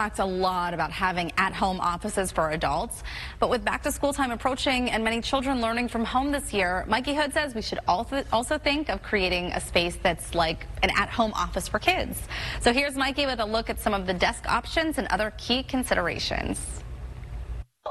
Talked a lot about having at-home offices for adults, but with back-to-school time approaching and many children learning from home this year, Mikey Hood says we should also think of creating a space that's like an at-home office for kids. So here's Mikey with a look at some of the desk options and other key considerations.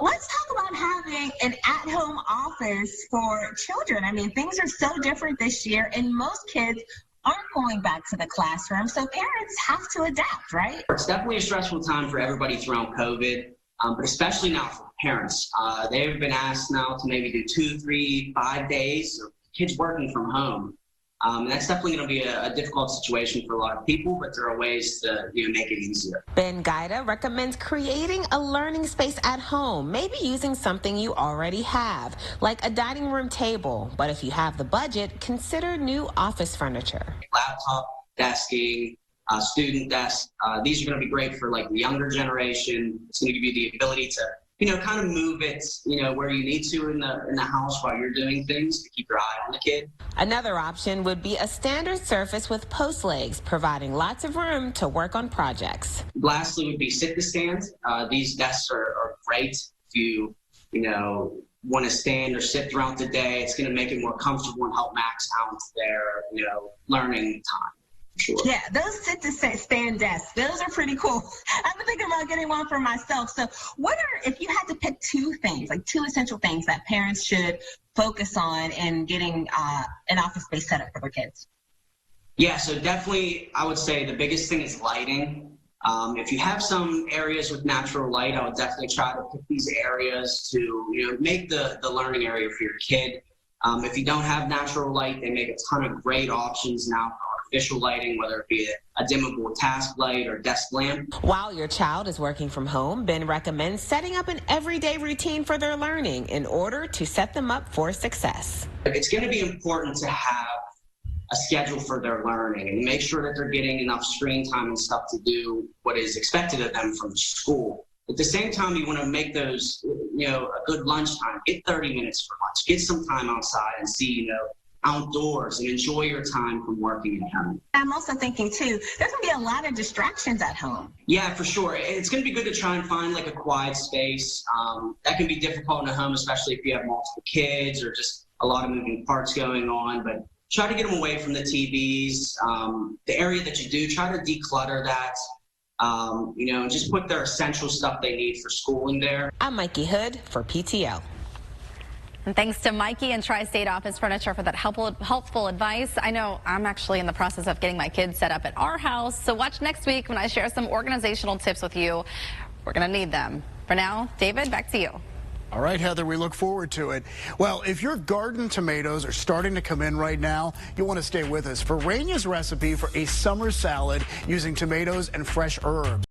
Let's talk about having an at-home office for children. I mean, things are so different this year, and most kids aren't going back to the classroom, so parents have to adapt, right? It's definitely a stressful time for everybody throughout COVID, but especially now for parents. They've been asked now to maybe do 2, 3, 5 days of kids working from home. That's definitely going to be a difficult situation for a lot of people, but there are ways to make it easier. Gida recommends creating a learning space at home, maybe using something you already have, like a dining room table. But if you have the budget, consider new office furniture. Laptop, desking, student desk, these are going to be great for like the younger generation. It's going to give you the ability to kind of move it, where you need to in the house while you're doing things to keep your eye on the kid. Another option would be a standard surface with post legs, providing lots of room to work on projects. Lastly would be sit-to-stand. These desks are great if you want to stand or sit throughout the day. It's going to make it more comfortable and help max out their, learning time. Sure. Yeah, those sit-to-stand desks, those are pretty cool. I've been thinking about getting one for myself. So if you had to pick two things, like two essential things that parents should focus on in getting an office space set up for their kids? Yeah, so definitely I would say the biggest thing is lighting. If you have some areas with natural light, I would definitely try to pick these areas to make the learning area for your kid. If you don't have natural light, they make a ton of great options now for artificial lighting, whether it be a dimmable task light or desk lamp. While your child is working from home, Ben recommends setting up an everyday routine for their learning in order to set them up for success. It's going to be important to have a schedule for their learning and make sure that they're getting enough screen time and stuff to do what is expected of them from school. At the same time, you want to make those, a good lunchtime. Get 30 minutes for lunch. Get some time outside and see, outdoors and enjoy your time from working at home. I'm also thinking, too, there's going to be a lot of distractions at home. Yeah, for sure. It's going to be good to try and find like a quiet space. That can be difficult in a home, especially if you have multiple kids or just a lot of moving parts going on. But try to get them away from the TVs. The area that you do, try to declutter that. Just put their essential stuff they need for schooling there. I'm Mikey Hood for PTL. And thanks to Mikey and Tri-State Office Furniture for that helpful advice. I know I'm actually in the process of getting my kids set up at our house, so watch next week when I share some organizational tips with you. We're going to need them. For now, David, back to you. All right, Heather, we look forward to it. Well, if your garden tomatoes are starting to come in right now, you'll want to stay with us for Rainya's recipe for a summer salad using tomatoes and fresh herbs.